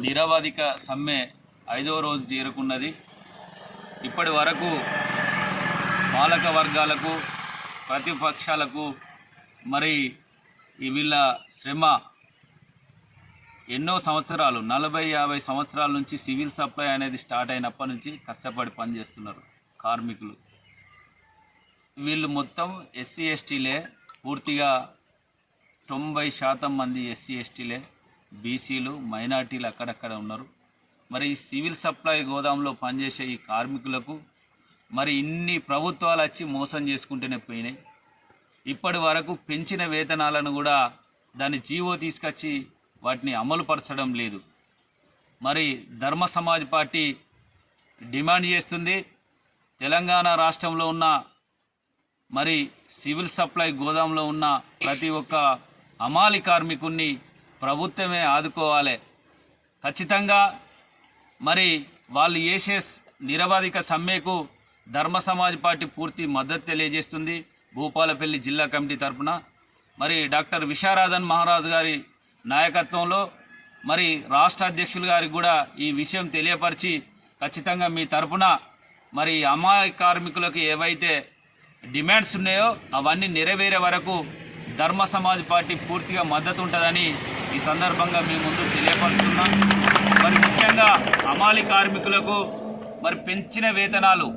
నిరవధిక సమ్మె 5వ రోజు చేరుకున్నది. ఇప్పటి వరకు పాలక వర్గాలకు ప్రతిపక్షాలకు మరి వీళ్ళ శ్రమ ఎన్నో సంవత్సరాలు 40-50 సంవత్సరాల నుంచి సివిల్ సప్లై అనేది స్టార్ట్ అయినప్పటి నుంచి కష్టపడి పనిచేస్తున్నారు కార్మికులు. వీళ్ళు మొత్తం ఎస్సీ ఎస్టీలే, పూర్తిగా 90% మంది ఎస్సీ ఎస్టీలే, బీసీలు మైనార్టీలు అక్కడక్కడ ఉన్నారు. మరి సివిల్ సప్లై గోదాంలో పనిచేసే ఈ కార్మికులకు మరి ఇన్ని ప్రభుత్వాలు వచ్చి మోసం చేసుకుంటూనే పోయినాయి. ఇప్పటి వరకు పెంచిన వేతనాలను కూడా దాన్ని జీవో తీసుకొచ్చి వాటిని అమలుపరచడం లేదు. మరి ధర్మ సమాజ్ పార్టీ డిమాండ్ చేస్తుంది, తెలంగాణ రాష్ట్రంలో ఉన్న మరి సివిల్ సప్లై గోదాంలో ఉన్న ప్రతి ఒక్క హమాలి కార్మికుడిని ప్రభుత్వమే ఆదుకోవాలి. ఖచ్చితంగా మరి వాళ్ళు చేసే నిరవధిక సమ్మెకు ధర్మ సమాజ్ పార్టీ పూర్తి మద్దతు తెలియజేస్తుంది. భూపాలపల్లి జిల్లా కమిటీ తరఫున మరి డాక్టర్ విశారాధన్ మహారాజ్ గారి నాయకత్వంలో మరి రాష్ట్ర అధ్యక్షులు గారికి కూడా ఈ విషయం తెలియపరిచి ఖచ్చితంగా మీ తరఫున మరి అమాయక కార్మికులకు ఏవైతే డిమాండ్స్ ఉన్నాయో అవన్నీ నెరవేరే వరకు ధర్మ సమాజ్ పార్టీ పూర్తిగా మద్దతు ఉంటుందని ఈ సందర్భంగా మీ ముందు తెలియపరుస్తున్నాం. మరి ముఖ్యంగా హమాలి కార్మికులకు మరి పెంచిన వేతనాలు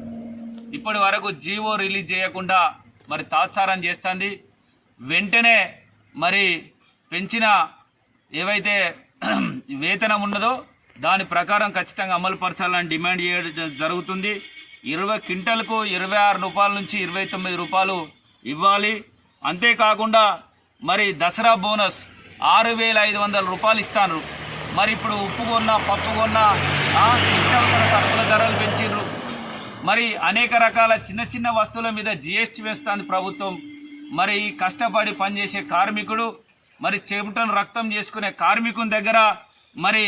ఇప్పటి వరకు జీవో రిలీజ్ చేయకుండా మరి తాత్సారం చేస్తుంది. వెంటనే మరి పెంచిన ఏవైతే వేతనం ఉన్నదో దాని ప్రకారం ఖచ్చితంగా అమలు పరచాలని డిమాండ్ చేయడం జరుగుతుంది. 20 క్వింటల్కు 26 రూపాయల నుంచి 29 రూపాయలు ఇవ్వాలి. అంతేకాకుండా మరి దసరా బోనస్ 6,500 రూపాయలు ఇస్తాను. మరి ఇప్పుడు ఉప్పు కొన్నా పప్పు కొన్నా నిత్యావసర సరుకుల ధరలు పెంచారు. మరి అనేక రకాల చిన్న చిన్న వస్తువుల మీద జిఎస్టీ వేస్తుంది ప్రభుత్వం. మరి కష్టపడి పనిచేసే కార్మికుడు మరి చెమటను రక్తం చేసుకునే కార్మికుని దగ్గర మరి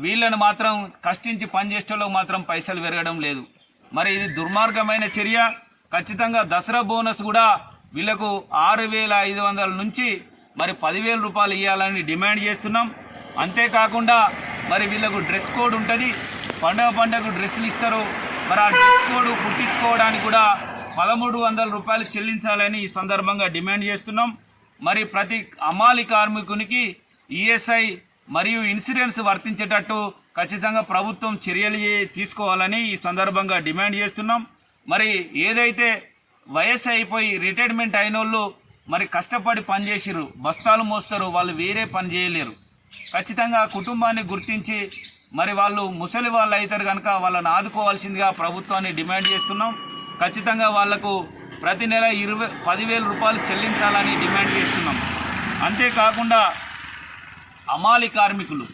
వీళ్ళను మాత్రం కష్టించి పనిచేసేటోళ్ళకు మాత్రం పైసలు పెరగడం లేదు. మరి ఇది దుర్మార్గమైన చర్య. ఖచ్చితంగా దసరా బోనస్ కూడా వీళ్లకు 6,500 నుంచి మరి 10,000 రూపాయలు ఇవ్వాలని డిమాండ్ చేస్తున్నాం. అంతేకాకుండా మరి వీళ్ళకు డ్రెస్ కోడ్ ఉంటుంది, పండగ డ్రెస్సులు ఇస్తారు. మరి ఆ డ్రెస్ కోడ్ కుట్టించుకోవడానికి కూడా 1,300 రూపాయలు చెల్లించాలని ఈ సందర్భంగా డిమాండ్ చేస్తున్నాం. మరి ప్రతి హమాలి కార్మికునికి ఈఎస్ఐ మరియు ఇన్సూరెన్స్ వర్తించేటట్టు ఖచ్చితంగా ప్రభుత్వం చర్యలు తీసుకోవాలని ఈ సందర్భంగా డిమాండ్ చేస్తున్నాం. మరి ఏదైతే వయస్సు అయిపోయి రిటైర్మెంట్ అయిన వాళ్ళు మరి కష్టపడి పనిచేసిరు, బస్తాలు మోస్తారు, వాళ్ళు వేరే పని చేయలేరు. ఖచ్చితంగా కుటుంబాన్ని గుర్తించి మరి వాళ్ళు ముసలి వాళ్ళు అవుతారు కనుక వాళ్ళని ఆదుకోవాల్సిందిగా ప్రభుత్వాన్ని డిమాండ్ చేస్తున్నాం. ఖచ్చితంగా వాళ్లకు ప్రతి నెల 10,000 రూపాయలు చెల్లించాలని డిమాండ్ చేస్తున్నాం. అంతేకాకుండా హమాలి కార్మికులు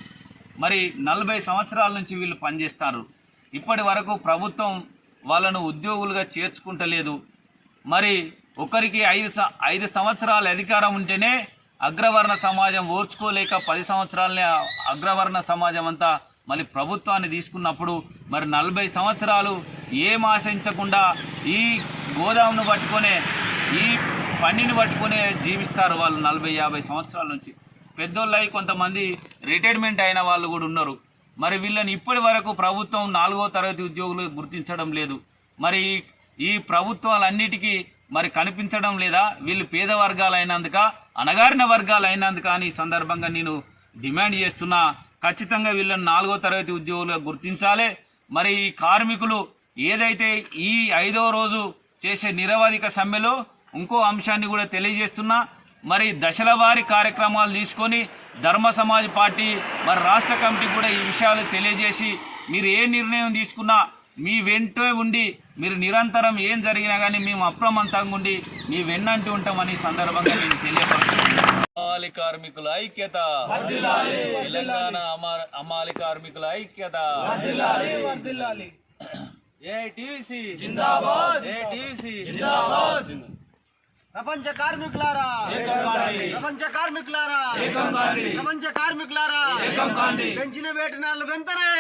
మరి 40 సంవత్సరాల నుంచి వీళ్ళు పనిచేస్తారు. ఇప్పటి వరకు ప్రభుత్వం వాళ్ళను ఉద్యోగులుగా చేర్చుకుంటలేదు. మరి ఒకరికి 5 సంవత్సరాల అధికారం ఉంటేనే అగ్రవర్ణ సమాజం ఓర్చుకోలేక 10 సంవత్సరాలనే అగ్రవర్ణ సమాజం అంతా మళ్ళీ ప్రభుత్వాన్ని తీసుకున్నప్పుడు మరి 40 సంవత్సరాలు ఏం ఆశించకుండా ఈ గోదామును పట్టుకునే ఈ పనిని పట్టుకునే జీవిస్తారు వాళ్ళు 40-50 సంవత్సరాల నుంచి. పెద్దోళ్ళై కొంతమంది రిటైర్మెంట్ అయిన వాళ్ళు కూడా ఉన్నారు. మరి వీళ్ళని ఇప్పటి వరకు ప్రభుత్వం 4వ తరగతి ఉద్యోగులు గుర్తించడం లేదు. మరి ఈ ప్రభుత్వాలన్నిటికీ మరి కనిపించడం లేదా? వీళ్ళు పేద వర్గాలైనందుక, అణగారిన వర్గాలైనందుక అని ఈ సందర్భంగా నేను డిమాండ్ చేస్తున్నా. ఖచ్చితంగా వీళ్ళని 4వ తరగతి ఉద్యోగులుగా గుర్తించాలి. మరి ఈ కార్మికులు ఏదైతే ఈ 5వ రోజు చేసే నిరవధిక సమ్మెలో ఇంకో అంశాన్ని కూడా తెలియజేస్తున్నా. మరి దశల వారీ కార్యక్రమాలు తీసుకొని ధర్మ సమాజ్ పార్టీ మరి రాష్ట్ర కమిటీ కూడా ఈ విషయాలు తెలియజేసి మీరు ఏ నిర్ణయం తీసుకున్నా మీ వెంటే ఉండి మీరు నిరంతరం ఏం జరిగినా కానీ మేము అప్రమత్తంగా ఉండి మీ వెన్నంటి ఉంటామని సందర్భంగా నేను తెలియపరుస్తున్నాను. హమాలి కార్మికుల ఐక్యత, తెలంగాణ హమాలి కార్మికుల ఐక్యత. ఏఐటీయూసీ జిందాబాద్, ఏఐటీయూసీ జిందాబాద్. ప్రపంచ కార్మికులారా, ప్రపంచ కార్మికులారా, ప్రపంచ కార్మికులారా, పెంచిన వేతనాలు వెంటనే